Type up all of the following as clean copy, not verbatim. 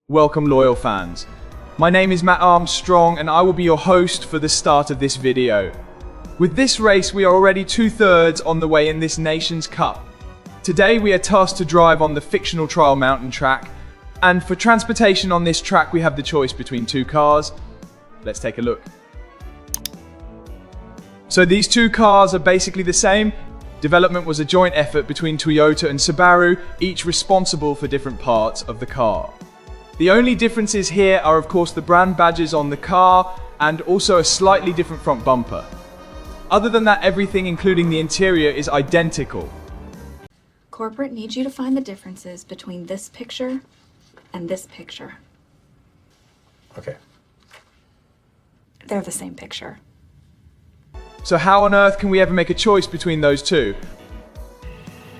Welcome, loyal fans. My name is Matt Armstrong and I will be your host for the start of this video. With this race, we are already 2/3 on the way in this nation's cup. Today we are tasked to drive on the fictional trial mountain track, and for transportation on this track we have the choice between two cars. Let's take a look. So these two cars are basically the same. Development was a joint effort between Toyota and Subaru, each responsible for different parts of the car. The only differences here are of course the brand badges on the car and also a slightly different front bumper. Other than that, everything including the interior is identical. Corporate needs you to find the differences between this picture and this picture. Okay. They're the same picture. So how on earth can we ever make a choice between those two?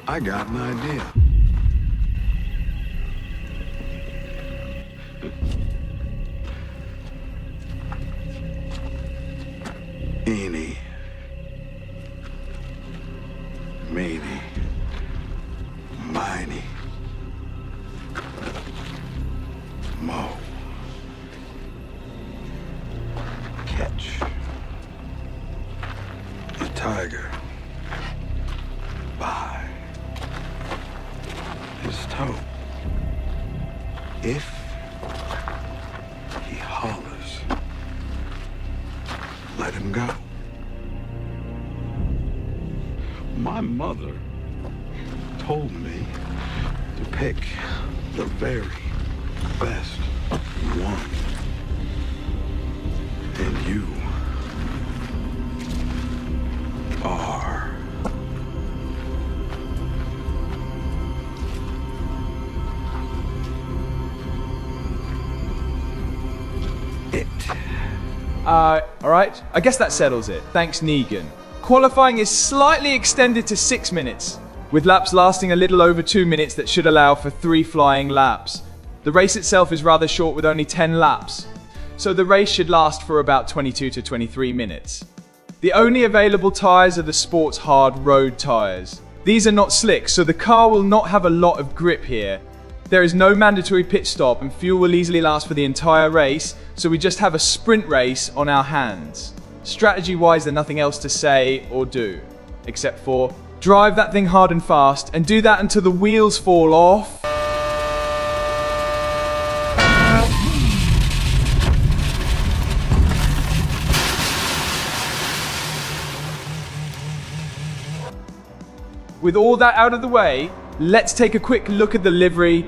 I got an idea. Eeny, meeny, miny, mo. Catch the tiger by his toe. If he hollers, let him go. My mother told me to pick the very best one. And you are it. Alright, I guess that settles it. Thanks, Negan. Qualifying is slightly extended to 6 minutes, with laps lasting a little over 2 minutes that should allow for 3 flying laps. The race itself is rather short with only 10 laps, so the race should last for about 22 to 23 minutes. The only available tyres are the sports hard road tyres. These are not slick, so the car will not have a lot of grip here. There is no mandatory pit stop and fuel will easily last for the entire race, so we just have a sprint race on our hands. Strategy-wise, there's nothing else to say or do, except for drive that thing hard and fast, and do that until the wheels fall off. With all that out of the way, let's take a quick look at the livery.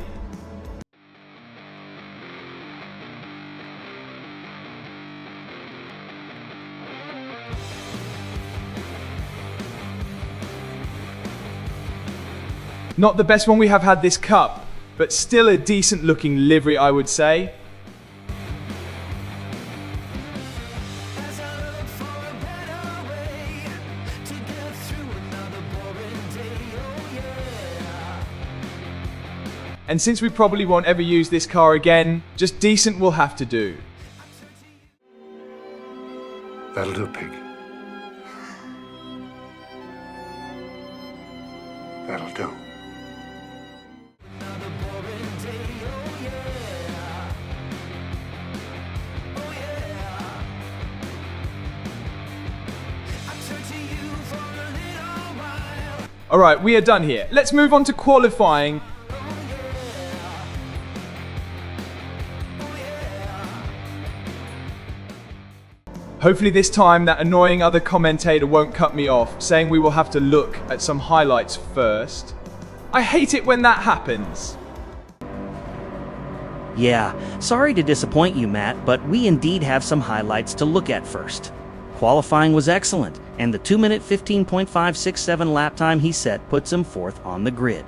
Not the best one we have had this cup, but still a decent looking livery, I would say. And since we probably won't ever use this car again, just decent will have to do. That'll do, pig. That'll do. Alright, we are done here. Let's move on to qualifying. Hopefully this time that annoying other commentator won't cut me off, saying we will have to look at some highlights first. I hate it when that happens. Yeah, sorry to disappoint you, Matt, but we indeed have some highlights to look at first. Qualifying was excellent, and the 2-minute 15.567 lap time he set puts him fourth on the grid.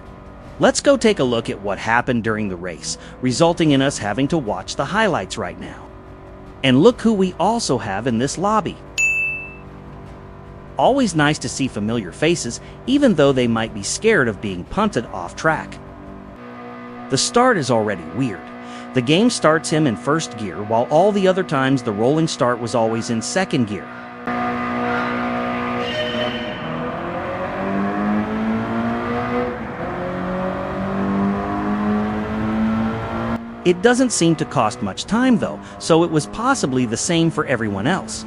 Let's go take a look at what happened during the race, resulting in us having to watch the highlights right now. And look who we also have in this lobby. Always nice to see familiar faces, even though they might be scared of being punted off track. The start is already weird. The game starts him in first gear, while all the other times the rolling start was always in second gear. It doesn't seem to cost much time though, so it was possibly the same for everyone else.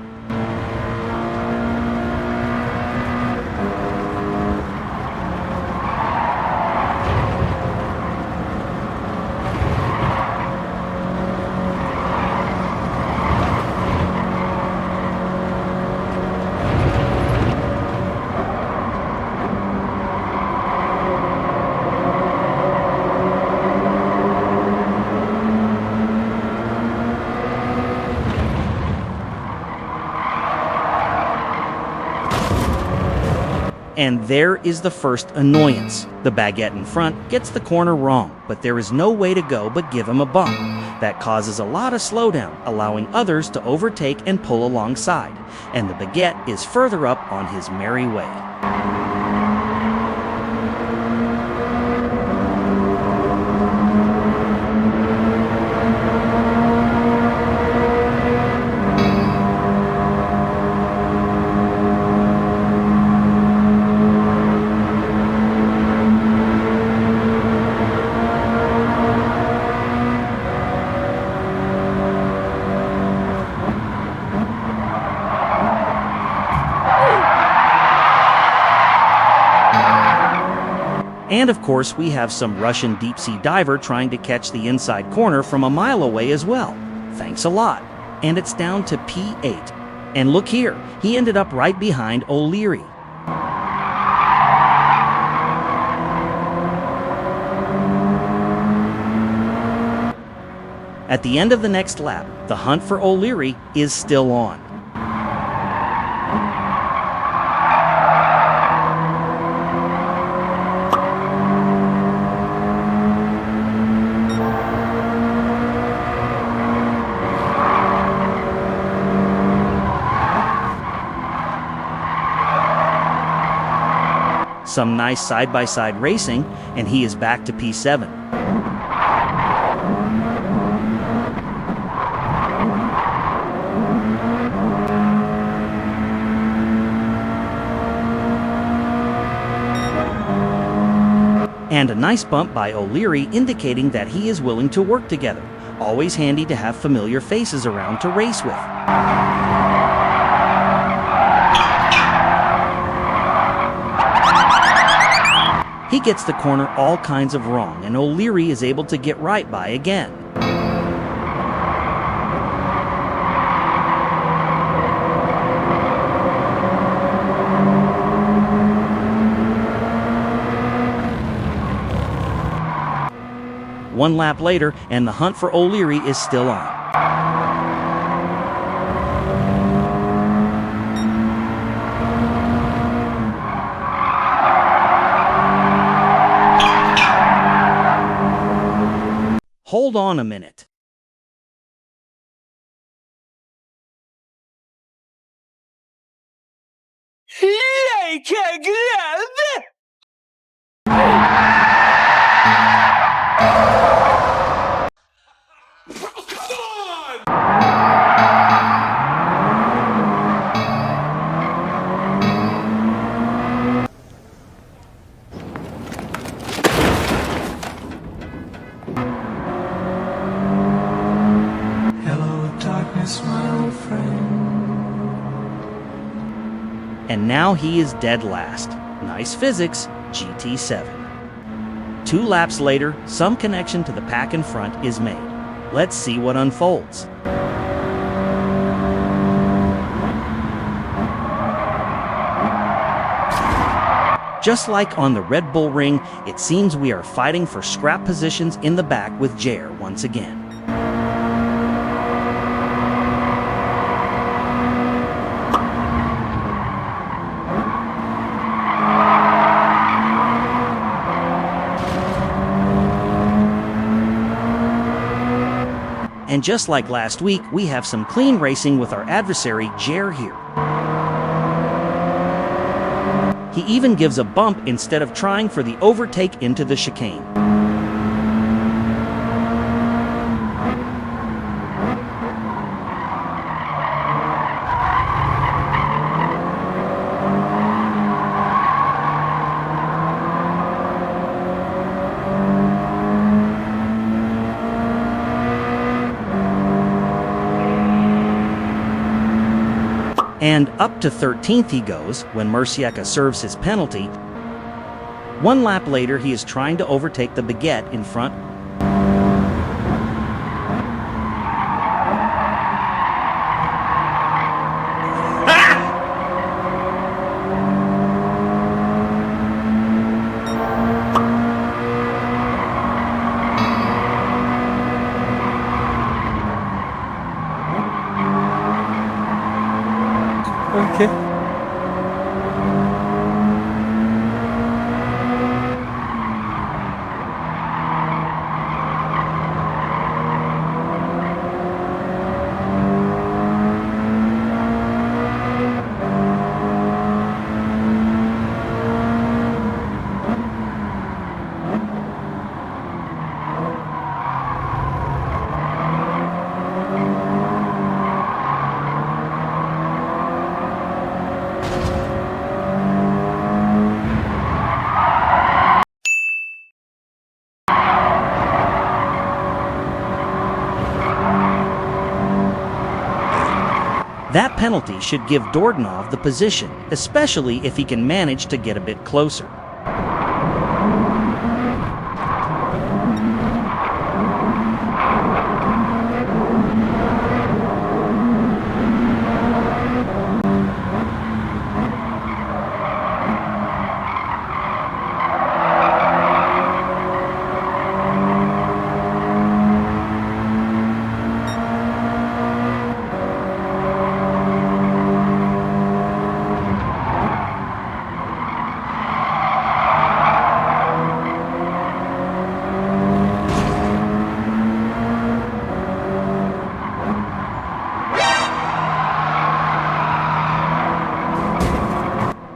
And there is the first annoyance. The baguette in front gets the corner wrong, but there is no way to go but give him a bump. That causes a lot of slowdown, allowing others to overtake and pull alongside. And the baguette is further up on his merry way. And of course, we have some Russian deep-sea diver trying to catch the inside corner from a mile away as well. Thanks a lot. And it's down to P8. And look here, he ended up right behind O'Leary. At the end of the next lap, the hunt for O'Leary is still on. Some nice side-by-side racing, and he is back to P7. And a nice bump by O'Leary indicating that he is willing to work together. Always handy to have familiar faces around to race with. He gets the corner all kinds of wrong, and O'Leary is able to get right by again. One lap later, and the hunt for O'Leary is still on. Hold on a minute. And now he is dead last. Nice physics, GT7. 2 laps later, some connection to the pack in front is made. Let's see what unfolds. Just like on the Red Bull Ring, it seems we are fighting for scrap positions in the back with Jair once again. And just like last week, we have some clean racing with our adversary, Jair here. He even gives a bump instead of trying for the overtake into the chicane. And up to 13th he goes when Murcieka serves his penalty. 1 lap later, he is trying to overtake the baguette in front. Okay. That penalty should give Dordanov the position, especially if he can manage to get a bit closer.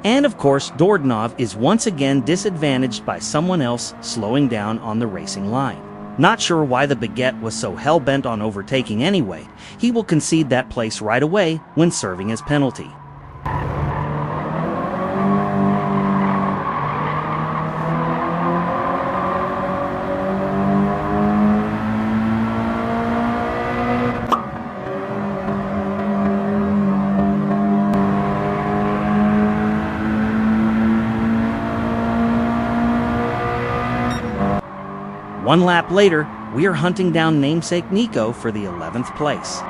And of course, Dordanov is once again disadvantaged by someone else slowing down on the racing line. Not sure why the baguette was so hell-bent on overtaking anyway. He will concede that place right away when serving his penalty. One lap later, we are hunting down namesake Nico for the 11th place.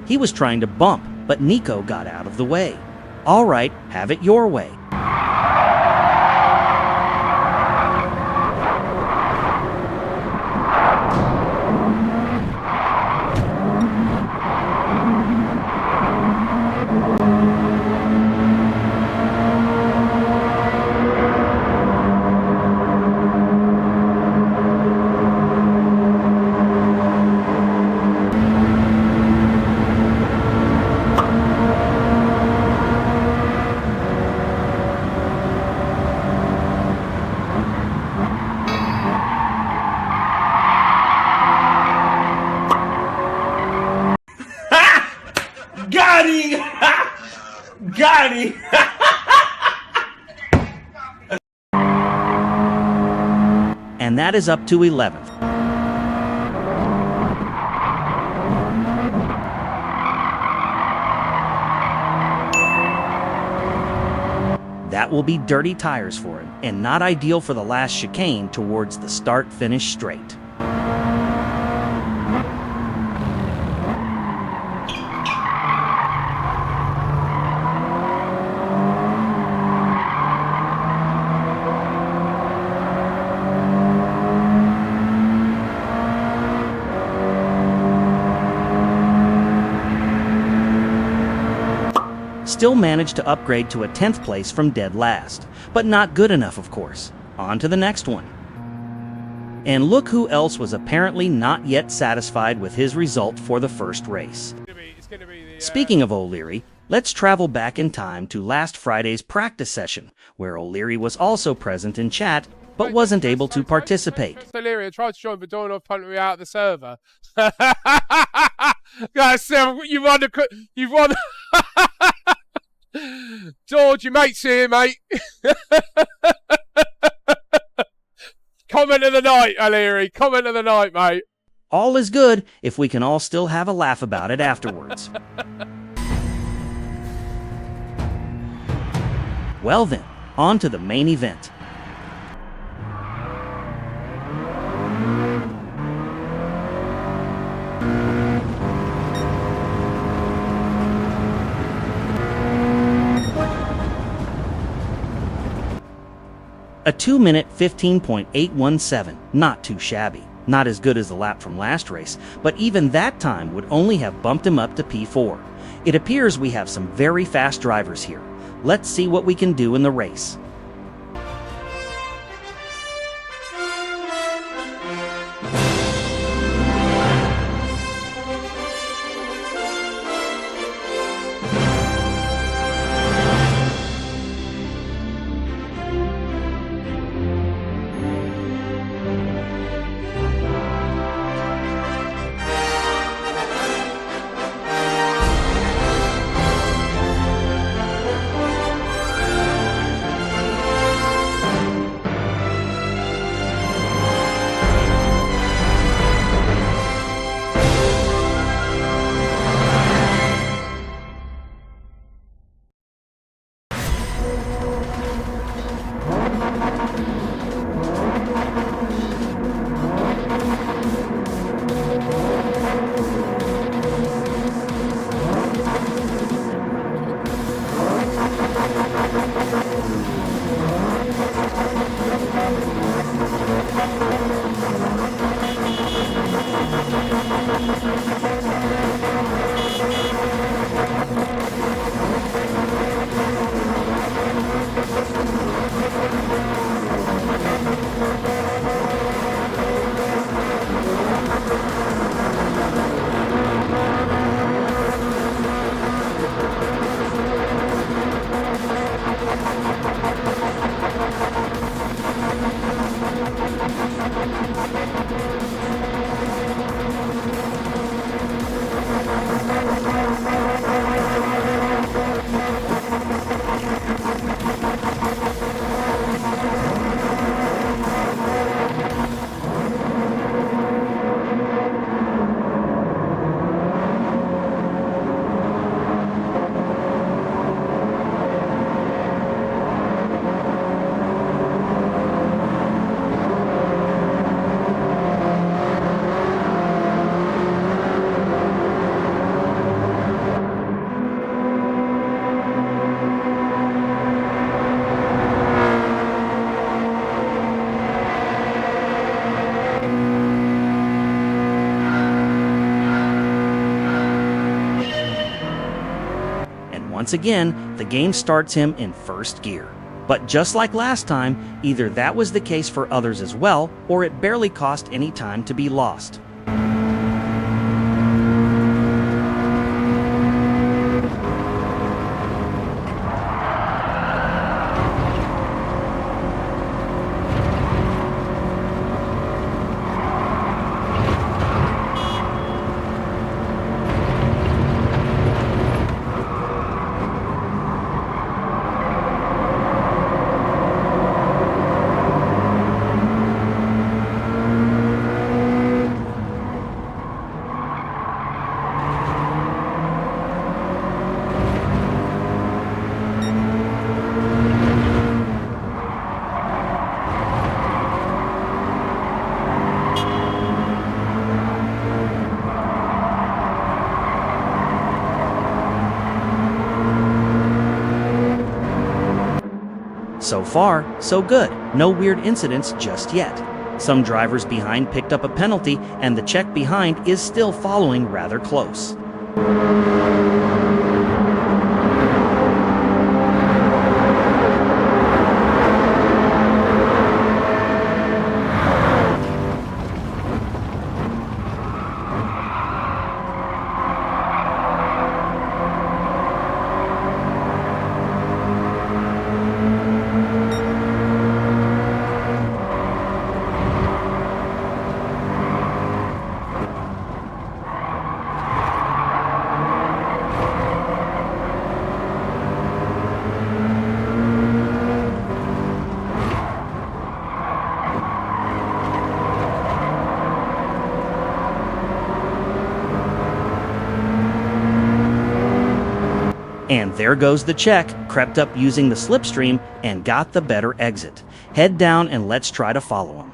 He was trying to bump, but Nico got out of the way. All right, have it your way. and that is up to 11th. That will be dirty tires for him, and not ideal for the last chicane towards the start-finish straight. Still managed to upgrade to a 10th place from dead last, but not good enough, of course. On to the next one. And look who else was apparently not yet satisfied with his result for the first race. Speaking of O'Leary, let's travel back in time to last Friday's practice session, where O'Leary was also present in chat, but wasn't able to participate. O'Leary, I tried to join, but Dornoff punted me out of the server. Guys, you've won. George, your mate's here, mate. Comment of the night, O'Leary. Comment of the night, mate. All is good if we can all still have a laugh about it afterwards. Well then, on to the main event. A 2-minute 15.817, not too shabby. Not as good as the lap from last race, but even that time would only have bumped him up to P4. It appears we have some very fast drivers here. Let's see what we can do in the race. Once again, the game starts him in first gear. But just like last time, either that was the case for others as well, or it barely cost any time to be lost. far, so good. No weird incidents just yet. Some drivers behind picked up a penalty, and the Czech behind is still following rather close. And there goes the Czech, crept up using the slipstream and got the better exit. Head down and let's try to follow him.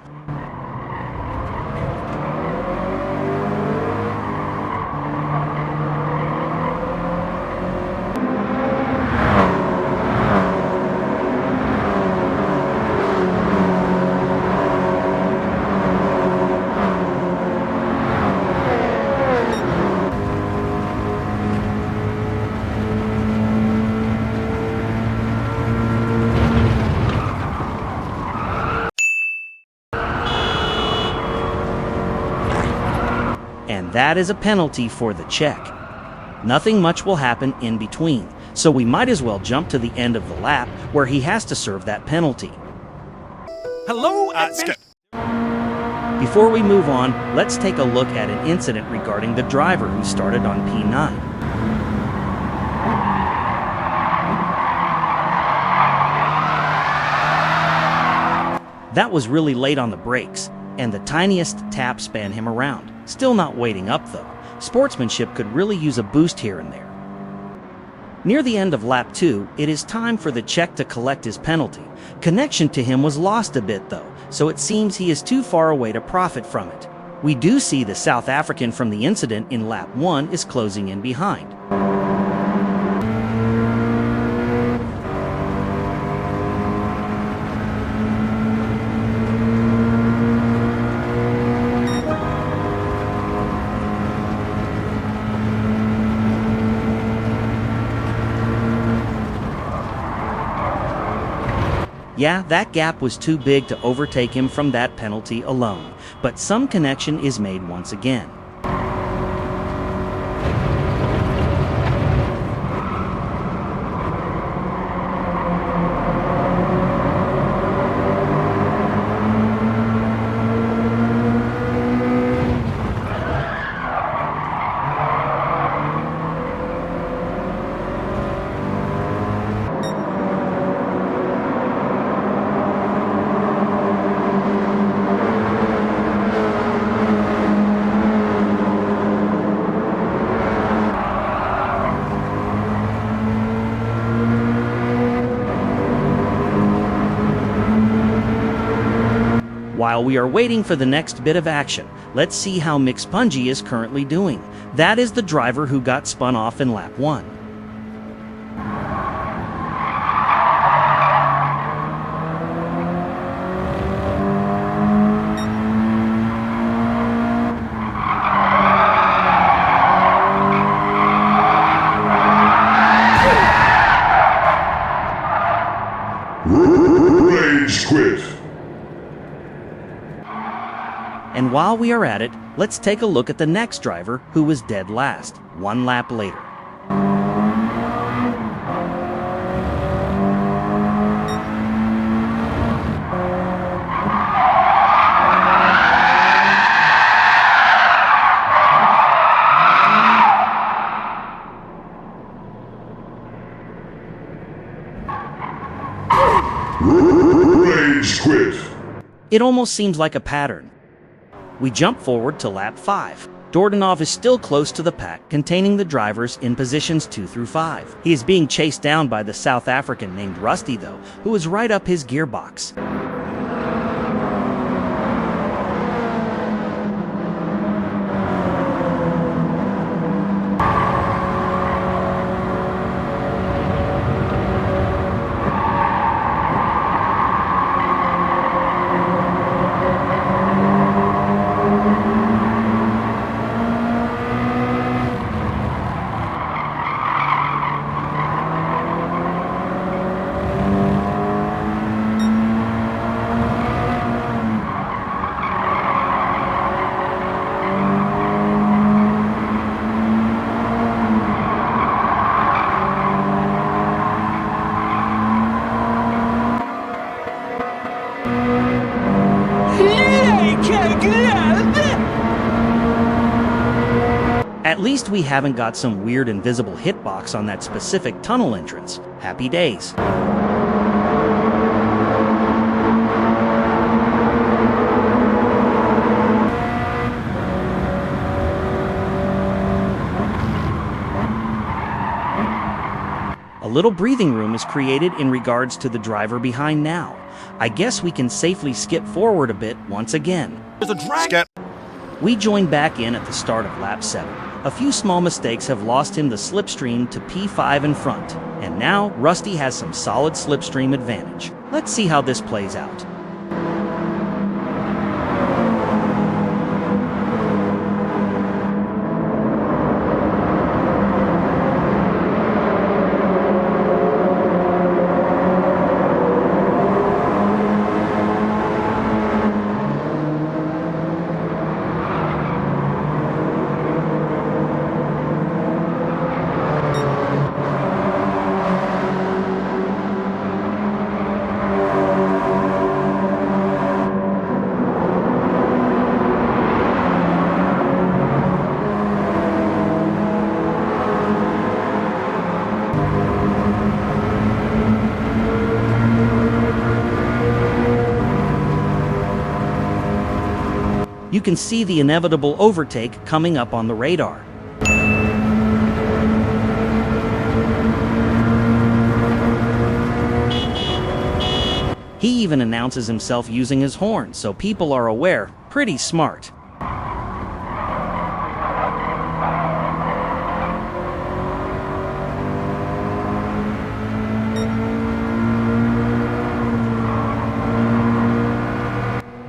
And that is a penalty for the Czech. Nothing much will happen in between, so we might as well jump to the end of the lap where he has to serve that penalty. Hello, Skip. Before we move on, let's take a look at an incident regarding the driver who started on P9. That was really late on the brakes, and the tiniest tap span him around. Still not waiting up though. Sportsmanship could really use a boost here and there. Near the end of lap 2, it is time for the Czech to collect his penalty. Connection to him was lost a bit though, so it seems he is too far away to profit from it. We do see the South African from the incident in lap 1 is closing in behind. Yeah, that gap was too big to overtake him from that penalty alone, but some connection is made once again. While we are waiting for the next bit of action, let's see how Mick Pungy is currently doing. That is the driver who got spun off in lap 1. Rage quit. And while we are at it, let's take a look at the next driver who was dead last, 1 lap later. Rage quit. It almost seems like a pattern. We jump forward to lap 5. Dordanov is still close to the pack, containing the drivers in positions 2 through 5. He is being chased down by the South African named Rusty, though, who is right up his gearbox. least we haven't got some weird invisible hitbox on that specific tunnel entrance. Happy days. A little breathing room is created in regards to the driver behind now. I guess we can safely skip forward a bit once again. There's a drag. We join back in at the start of lap 7. A few small mistakes have lost him the slipstream to P5 in front, and now Rusty has some solid slipstream advantage. Let's see how this plays out. You can see the inevitable overtake coming up on the radar. He even announces himself using his horn, so people are aware. Pretty smart.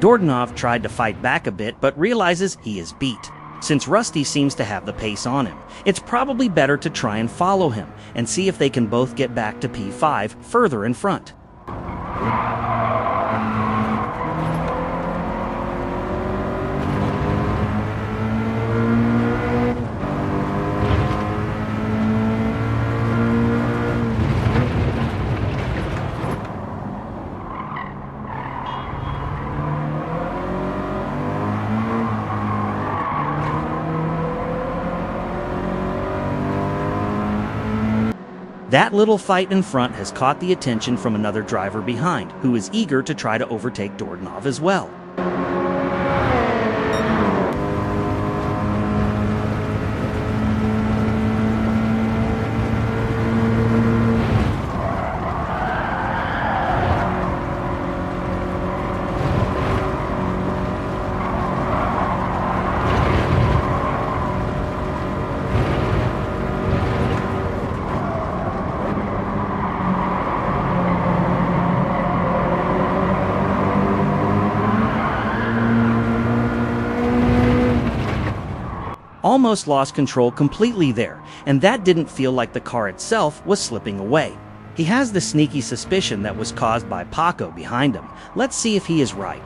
Dordanov tried to fight back a bit, but realizes he is beat. Since Rusty seems to have the pace on him, it's probably better to try and follow him and see if they can both get back to P5 further in front. That little fight in front has caught the attention from another driver behind, who is eager to try to overtake Dordanov as well. Almost lost control completely there, and that didn't feel like the car itself was slipping away. He has the sneaky suspicion that was caused by Paco behind him. Let's see if he is right.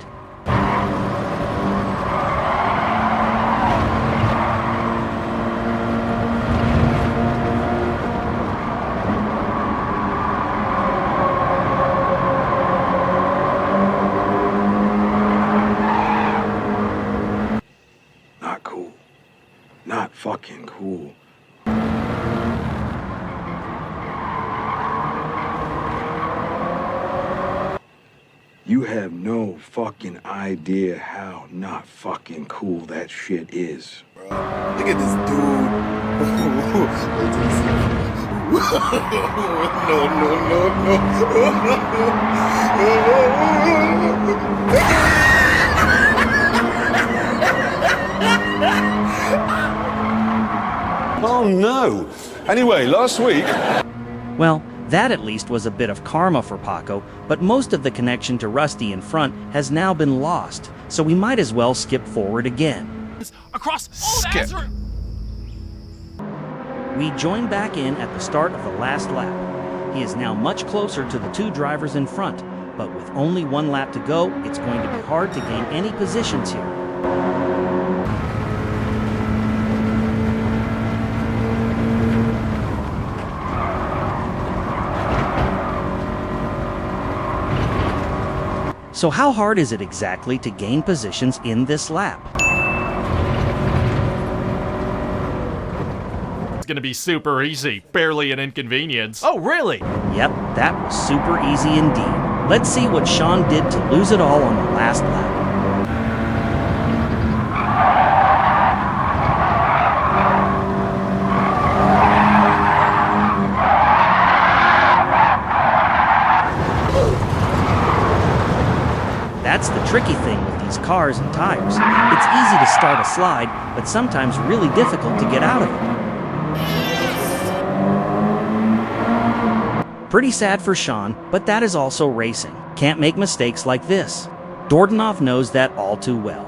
Not cool. Not fucking cool. You have no fucking idea how not fucking cool that shit is. Look at this dude. Oh no. Anyway, last week. Well, that at least was a bit of karma for Paco, but most of the connection to Rusty in front has now been lost, so we might as well skip forward again. Across all the Azure. We join back in at the start of the last lap. He is now much closer to the two drivers in front, but with only one lap to go, it's going to be hard to gain any positions here. So how hard is it exactly to gain positions in this lap? gonna be super easy, barely an inconvenience. Oh, really? Yep, that was super easy indeed. Let's see what Sean did to lose it all on the last lap. That's the tricky thing with these cars and tires. It's easy to start a slide, but sometimes really difficult to get out of it. Pretty sad for Sean, but that is also racing. Can't make mistakes like this. Dordanov knows that all too well.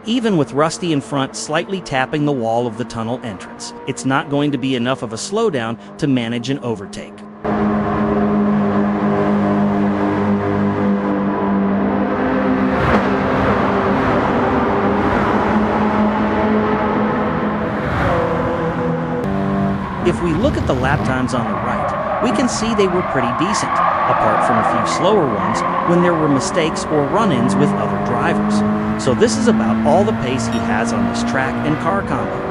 Even with Rusty in front slightly tapping the wall of the tunnel entrance, it's not going to be enough of a slowdown to manage an overtake. If we look at the lap times on the right, we can see they were pretty decent, apart from a few slower ones when there were mistakes or run-ins with other drivers. So this is about all the pace he has on this track and car combo.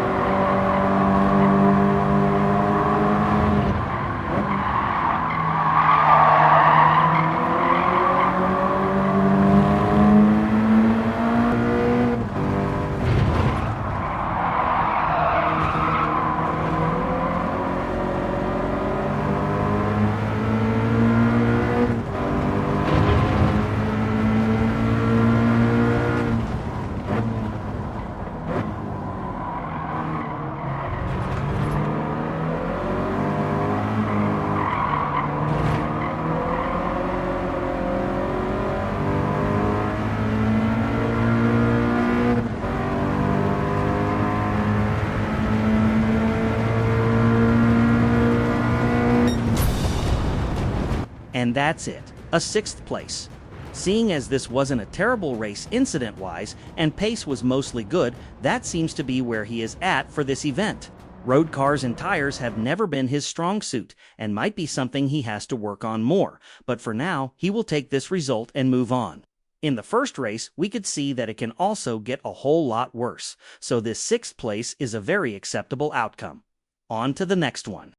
And that's it, a 6th place. Seeing as this wasn't a terrible race incident-wise, and pace was mostly good, that seems to be where he is at for this event. Road cars and tires have never been his strong suit, and might be something he has to work on more, but for now, he will take this result and move on. In the first race, we could see that it can also get a whole lot worse, so this 6th place is a very acceptable outcome. On to the next one.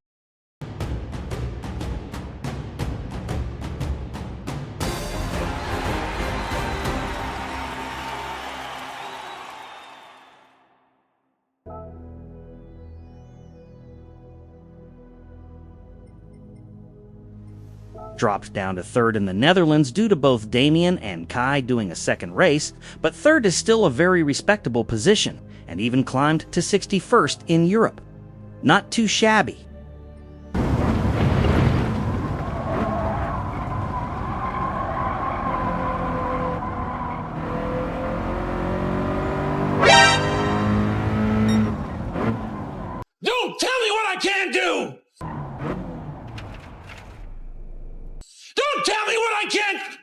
Dropped down to 3rd in the Netherlands due to both Damien and Kai doing a 2nd race, but 3rd is still a very respectable position, and even climbed to 61st in Europe. Not too shabby. Don't tell me what I can't do! Don't tell me what I can't...